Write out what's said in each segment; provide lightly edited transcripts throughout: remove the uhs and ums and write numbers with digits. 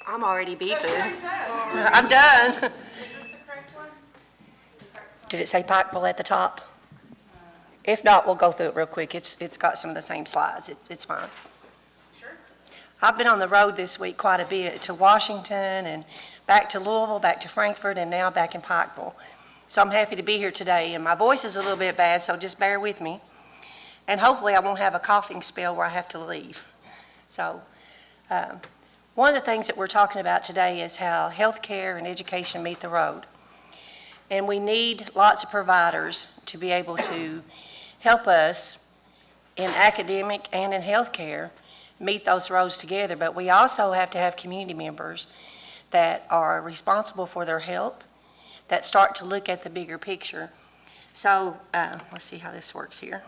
I'm already beeping. Sorry. I'm done. Is this the correct one? Did it say Pikeville at the top? If not, we'll go through it real quick. It's got some of the same slides. It's fine. Sure. I've been on the road this week quite a bit to Washington and back to Louisville, back to Frankfort, and now back in Pikeville. So I'm happy to be here today, and my voice is a little bit bad, so just bear with me. And hopefully I won't have a coughing spell where I have to leave. So one of the things that we're talking about today is how healthcare and education meet the road. And we need lots of providers to be able to help us in academic and in healthcare meet those roads together. But we also have to have community members that are responsible for their health, that start to look at the bigger picture. So let's see how this works here.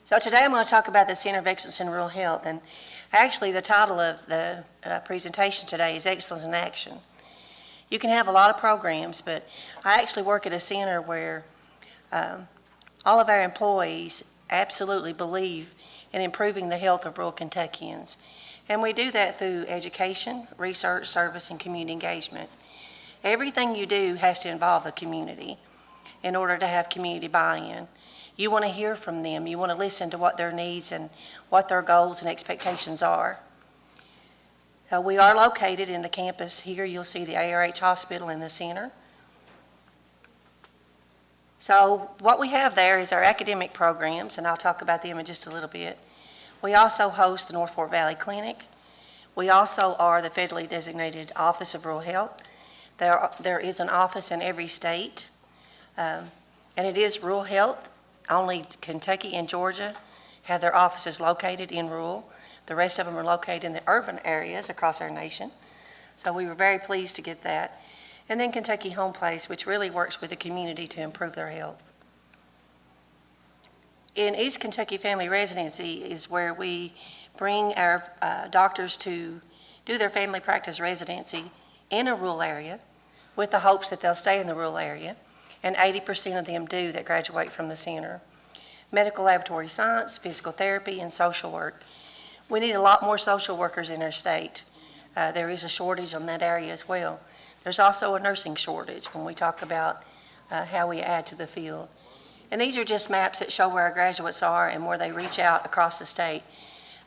So today I'm going to talk about the Center of Excellence in Rural Health, and actually the title of the presentation today is Excellence in Action. You can have a lot of programs, but I actually work at a center where all of our employees absolutely believe in improving the health of rural Kentuckians. And we do that through education, research, service, and community engagement. Everything you do has to involve the community in order to have community buy-in. You want to hear from them. You want to listen to what their needs and what their goals and expectations are. We are located in the campus here. You'll see the ARH Hospital in the center. So what we have there is our academic programs, and I'll talk about them in just a little bit. We also host the North Fork Valley Clinic. We also are the federally designated Office of Rural Health. There is an office in every state, and it is rural health. Only Kentucky and Georgia have their offices located in rural. The rest of them are located in the urban areas across our nation. So we were very pleased to get that. And then Kentucky Home Place, which really works with the community to improve their health. In East Kentucky Family Residency is where we bring our doctors to do their family practice residency in a rural area with the hopes that they'll stay in the rural area. And 80% of them do that graduate from the center. Medical laboratory science, physical therapy, and social work. We need a lot more social workers in our state. There is a shortage in that area as well. There's also a nursing shortage when we talk about how we add to the field. And these are just maps that show where our graduates are and where they reach out across the state.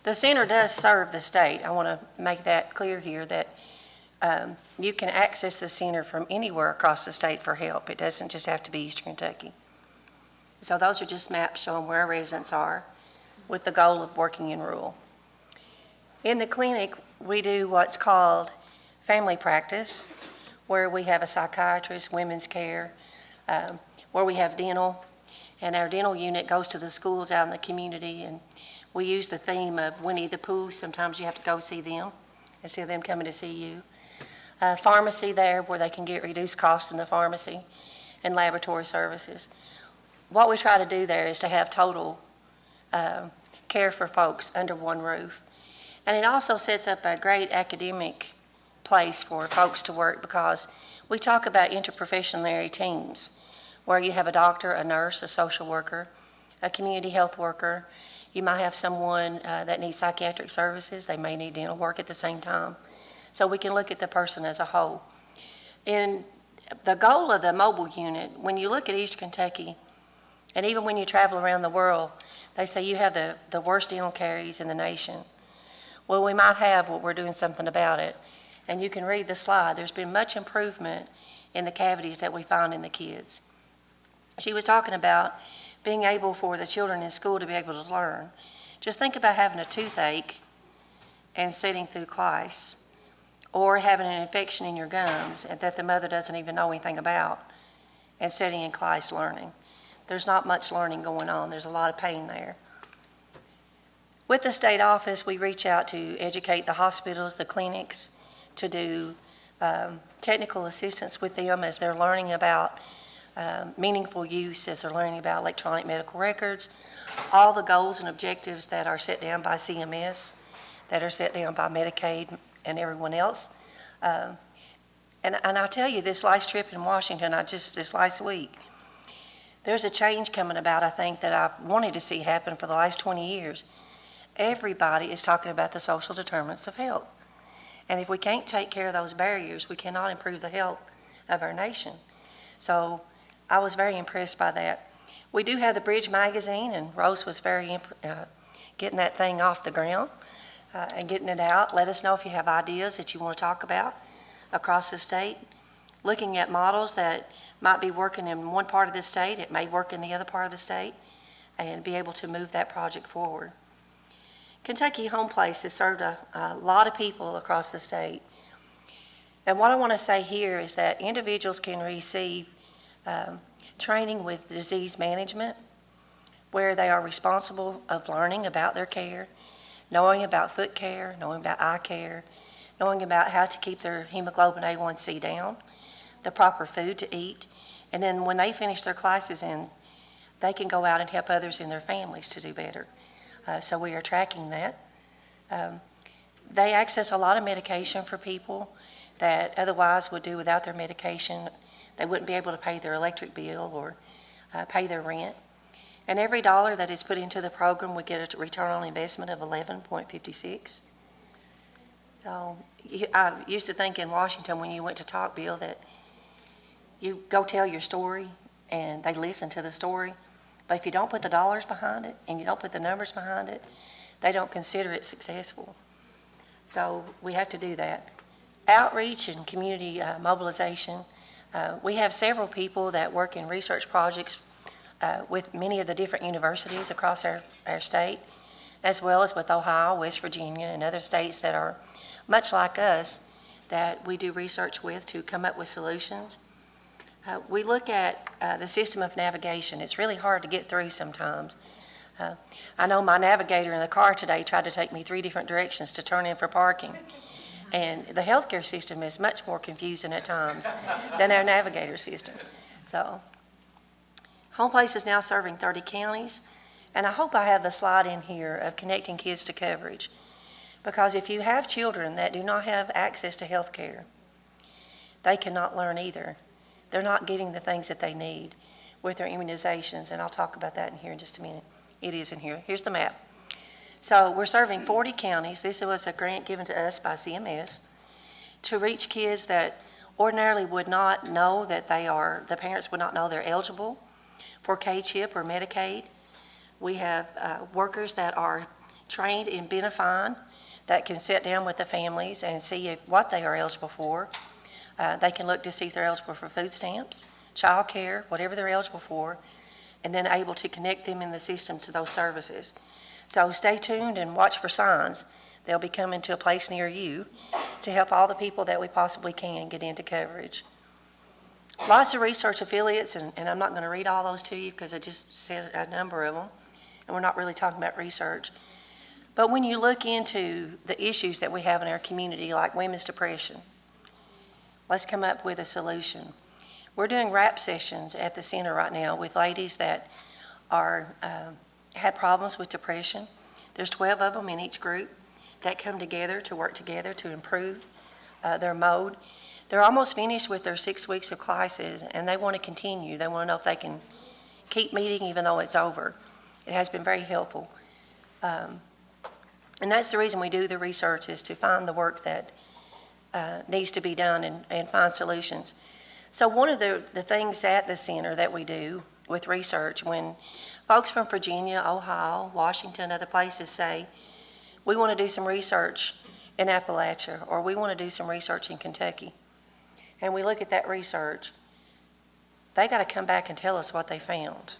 The center does serve the state. I want to make that clear here that you can access the center from anywhere across the state for help. It doesn't just have to be Eastern Kentucky. So those are just maps showing where our residents are with the goal of working in rural. In the clinic, we do what's called family practice, where we have a psychiatrist, women's care, where we have dental, and our dental unit goes to the schools out in the community, and we use the theme of Winnie the Pooh. Sometimes you have to go see them instead of them coming to see you. Pharmacy there, where they can get reduced costs in the pharmacy, and laboratory services. What we try to do there is to have total care for folks under one roof. And it also sets up a great academic place for folks to work, because we talk about interprofessional teams where you have a doctor, a nurse, a social worker, a community health worker. You might have someone that needs psychiatric services. They may need dental work at the same time. So we can look at the person as a whole. And the goal of the mobile unit, when you look at East Kentucky, and even when you travel around the world, they say you have the worst dental caries in the nation. Well, we might have, but we're doing something about it. And you can read the slide. There's been much improvement in the cavities that we find in the kids. She was talking about being able for the children in school to be able to learn. Just think about having a toothache and sitting through class, or having an infection in your gums that the mother doesn't even know anything about, and sitting in class learning. There's not much learning going on. There's a lot of pain there. With the state office, we reach out to educate the hospitals, the clinics, to do technical assistance with them as they're learning about meaningful use, as they're learning about electronic medical records, all the goals and objectives that are set down by CMS, that are set down by Medicaid and everyone else. And I'll tell you, this last trip in Washington, this last week, there's a change coming about, I think, that I've wanted to see happen for the last 20 years. everybody is talking about the social determinants of health. And if we can't take care of those barriers, we cannot improve the health of our nation. So I was very impressed by that. We do have the Bridge magazine, and Rose was very getting that thing off the ground and getting it out. Let us know if you have ideas that you want to talk about across the state. Looking at models that might be working in one part of the state, it may work in the other part of the state, and be able to move that project forward. Kentucky Home Place has served a lot of people across the state. And what I want to say here is that individuals can receive training with disease management, where they are responsible of learning about their care, knowing about foot care, knowing about eye care, knowing about how to keep their hemoglobin A1C down, the proper food to eat, and then when they finish their classes, they can go out and help others in their families to do better. So we are tracking that. They access a lot of medication for people that otherwise would do without their medication. They wouldn't be able to pay their electric bill or pay their rent. And every dollar that is put into the program, we get a return on investment of 11.56. So I used to think in Washington when you went to talk, Bill, that you go tell your story and they listen to the story. But if you don't put the dollars behind it and you don't put the numbers behind it, they don't consider it successful. So we have to do that. Outreach and community mobilization. We have several people that work in research projects with many of the different universities across our state, as well as with Ohio, West Virginia, and other states that are much like us that we do research with to come up with solutions. We look at the system of navigation. It's really hard to get through sometimes. I know my navigator in the car today tried to take me 3 different directions to turn in for parking. And the healthcare system is much more confusing at times than our navigator system. So, Home Place is now serving 30 counties, and I hope I have the slide in here of connecting kids to coverage. Because if you have children that do not have access to health care, they cannot learn either. They're not getting the things that they need with their immunizations, and I'll talk about that in here in just a minute. It is in here. Here's the map. So we're serving 40 counties. This was a grant given to us by CMS to reach kids that ordinarily would not know that the parents would not know they're eligible for K-CHIP or Medicaid. We have workers that are trained in Benefine that can sit down with the families and see what they are eligible for. They can look to see if they're eligible for food stamps, child care, whatever they're eligible for, and then able to connect them in the system to those services. So stay tuned and watch for signs. They'll be coming to a place near you to help all the people that we possibly can get into coverage. Lots of research affiliates, and I'm not going to read all those to you because I just said a number of them, and we're not really talking about research. But when you look into the issues that we have in our community, like women's depression, let's come up with a solution. We're doing rap sessions at the center right now with ladies that had problems with depression. There's 12 of them in each group that come together to work together to improve their mode. They're almost finished with their 6 weeks of classes, and they want to continue. They want to know if they can keep meeting even though it's over. It has been very helpful. And that's the reason we do the research, is to find the work that needs to be done and find solutions. So one of the things at the center that we do with research, when folks from Virginia, Ohio, Washington, other places say, we want to do some research in Appalachia, or we want to do some research in Kentucky, and we look at that research, they got to come back and tell us what they found.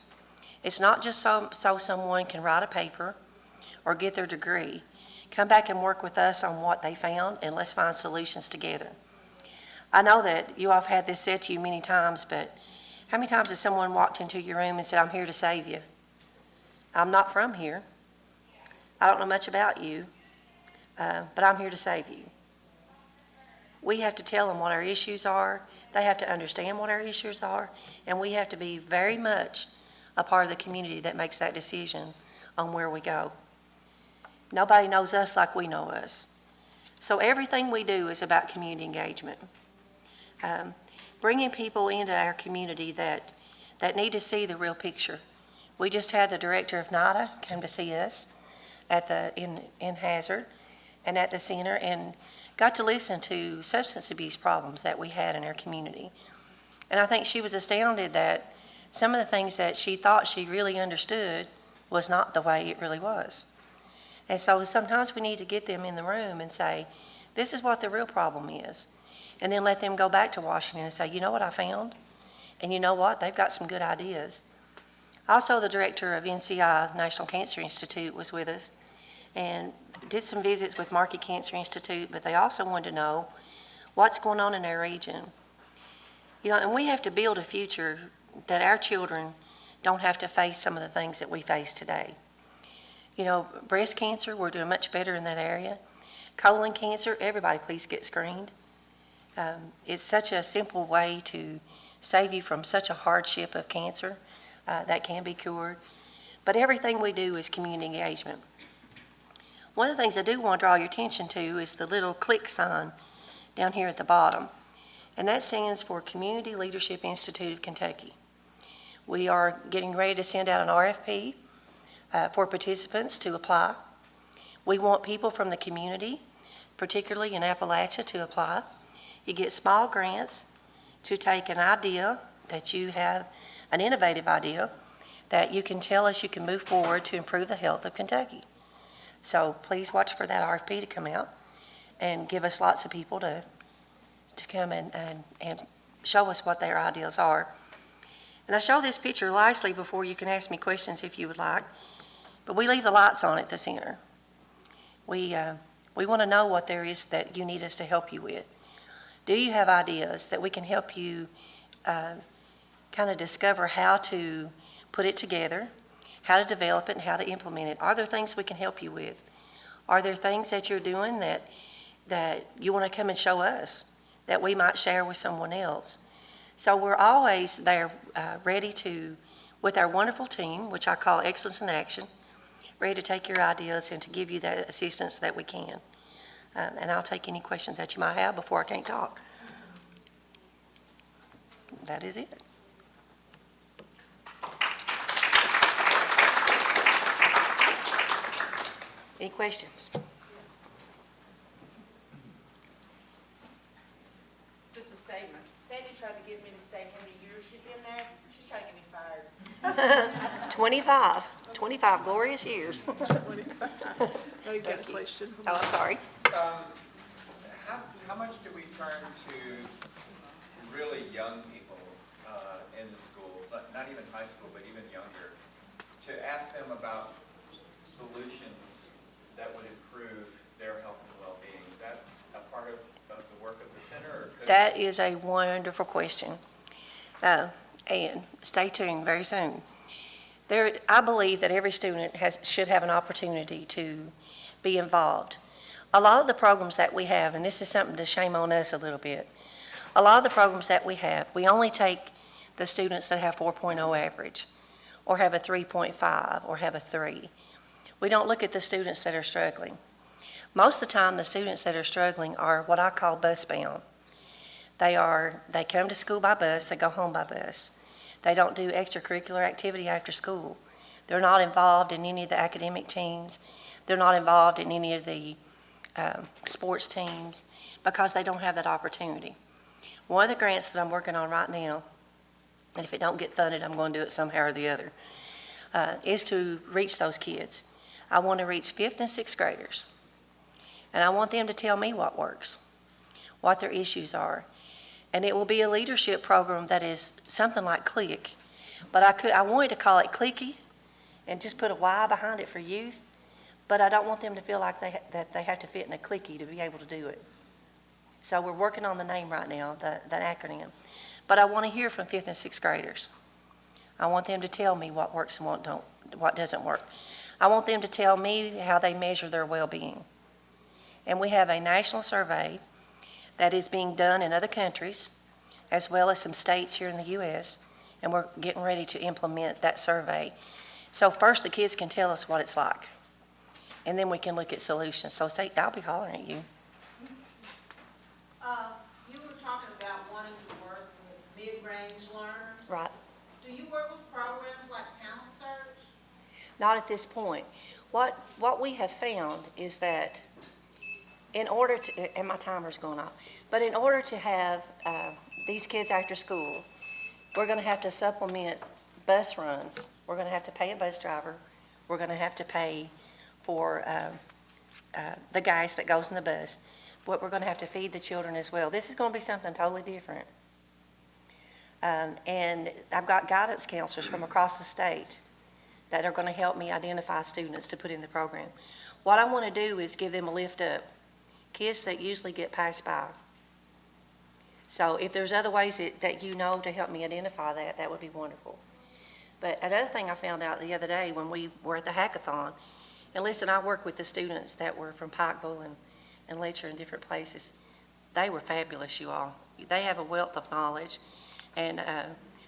It's not just so someone can write a paper or get their degree. Come back and work with us on what they found, and let's find solutions together. I know that you all have had this said to you many times, but how many times has someone walked into your room and said, I'm here to save you? I'm not from here. I don't know much about you, but I'm here to save you. We have to tell them what our issues are. They have to understand what our issues are, and we have to be very much a part of the community that makes that decision on where we go. Nobody knows us like we know us. So everything we do is about community engagement. Bringing people into our community that need to see the real picture. We just had the director of NIDA come to see us. in Hazard and at the center, and got to listen to substance abuse problems that we had in our community. And I think she was astounded that some of the things that she thought she really understood was not the way it really was. And so sometimes we need to get them in the room and say, this is what the real problem is. And then let them go back to Washington and say, you know what I found? And you know what? They've got some good ideas. Also, the director of NCI, National Cancer Institute, was with us and did some visits with Markey Cancer Institute, but they also wanted to know what's going on in their region. You know, and we have to build a future that our children don't have to face some of the things that we face today. You know, breast cancer, we're doing much better in that area. Colon cancer, everybody please get screened. It's such a simple way to save you from such a hardship of cancer that can be cured. But everything we do is community engagement. One of the things I do want to draw your attention to is the little click sign down here at the bottom. And that stands for Community Leadership Institute of Kentucky. We are getting ready to send out an RFP for participants to apply. We want people from the community, particularly in Appalachia, to apply. You get small grants to take an idea that you have, an innovative idea, that you can tell us you can move forward to improve the health of Kentucky. So please watch for that RFP to come out and give us lots of people to come and show us what their ideas are. And I show this picture lastly before you can ask me questions if you would like, but we leave the lights on at the center. We want to know what there is that you need us to help you with. Do you have ideas that we can help you kind of discover how to put it together, how to develop it, and how to implement it? Are there things we can help you with? Are there things that you're doing that you want to come and show us that we might share with someone else? So we're always there ready to, with our wonderful team, which I call Excellence in Action, ready to take your ideas and to give you that assistance that we can. And I'll take any questions that you might have before I can't talk. That is it. Any questions? Just a statement. Sandy tried to get me to say how many years she'd been there. She's trying to get me fired. 25 glorious years. Oh, you got a question? Oh, I'm sorry. How much do we turn to really young people in the schools, not even high school, but even younger, to ask them about solutions that would improve their health and well-being? Is that a part of the work of the center? Or That is a wonderful question. And stay tuned very soon. I believe that every student should have an opportunity to be involved. A lot of the programs that we have, and this is something to shame on us a little bit, a lot of the programs that we have, we only take the students that have 4.0 average, or have a 3.5, or have a 3. We don't look at the students that are struggling. Most of the time, the students that are struggling are what I call bus bound. They come to school by bus, they go home by bus. They don't do extracurricular activity after school. They're not involved in any of the academic teams. They're not involved in any of the sports teams because they don't have that opportunity. One of the grants that I'm working on right now, and if it don't get funded, I'm going to do it somehow or the other, is to reach those kids. I want to reach 5th and 6th graders, and I want them to tell me what works, what their issues are. And it will be a leadership program that is something like CLICK, but I wanted to call it Clicky and just put a Y behind it for youth, but I don't want them to feel like that they have to fit in a clicky to be able to do it. So we're working on the name right now, the acronym. But I want to hear from 5th and 6th graders. I want them to tell me what works and what doesn't work. I want them to tell me how they measure their well-being. And we have a national survey that is being done in other countries, as well as some states here in the U.S., and we're getting ready to implement that survey. So first the kids can tell us what it's like, and then we can look at solutions. So I'll be hollering at you. You were talking about wanting to work with mid-range learners. Right. Do you work with programs like Talent Search? Not at this point. What we have found is that in order to, and my timer's going off, but in order to have these kids after school, we're going to have to supplement bus runs. We're going to have to pay a bus driver. We're going to have to pay for the gas that goes in the bus. But we're going to have to feed the children as well. This is going to be something totally different. And I've got guidance counselors from across the state that are going to help me identify students to put in the program. What I want to do is give them a lift up, kids that usually get passed by. So if there's other ways that you know to help me identify that, that would be wonderful. But another thing I found out the other day when we were at the hackathon, and listen, I work with the students that were from Pikeville and Letcher and different places. They were fabulous, you all. They have a wealth of knowledge. And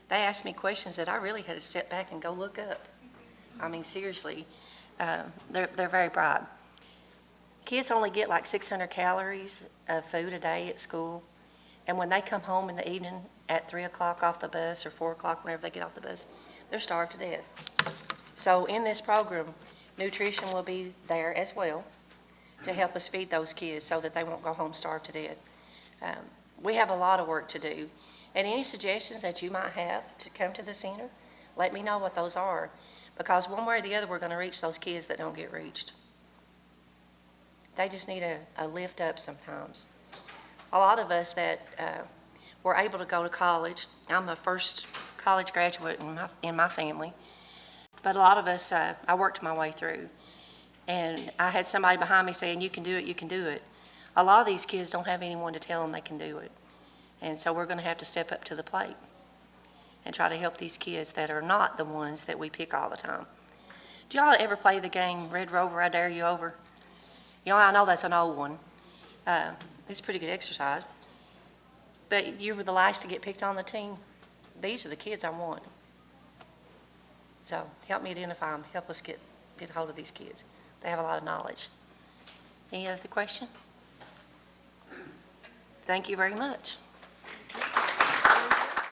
they asked me questions that I really had to step back and go look up. I mean, seriously, they're very bright. Kids only get like 600 calories of food a day at school. And when they come home in the evening at 3 o'clock off the bus or 4 o'clock, whenever they get off the bus, they're starved to death. So in this program, nutrition will be there as well to help us feed those kids so that they won't go home starved to death. We have a lot of work to do. And any suggestions that you might have to come to the center, let me know what those are. Because one way or the other, we're going to reach those kids that don't get reached. They just need a lift up sometimes. A lot of us that were able to go to college, I'm the first college graduate in my family, but a lot of us, I worked my way through. And I had somebody behind me saying, you can do it, you can do it. A lot of these kids don't have anyone to tell them they can do it. And so we're going to have to step up to the plate and try to help these kids that are not the ones that we pick all the time. Do y'all ever play the game Red Rover, I Dare You Over? You know, I know that's an old one. It's a pretty good exercise. But you were the last to get picked on the team. These are the kids I want. So help me identify them. Help us get a hold of these kids. They have a lot of knowledge. Any other question? Thank you very much.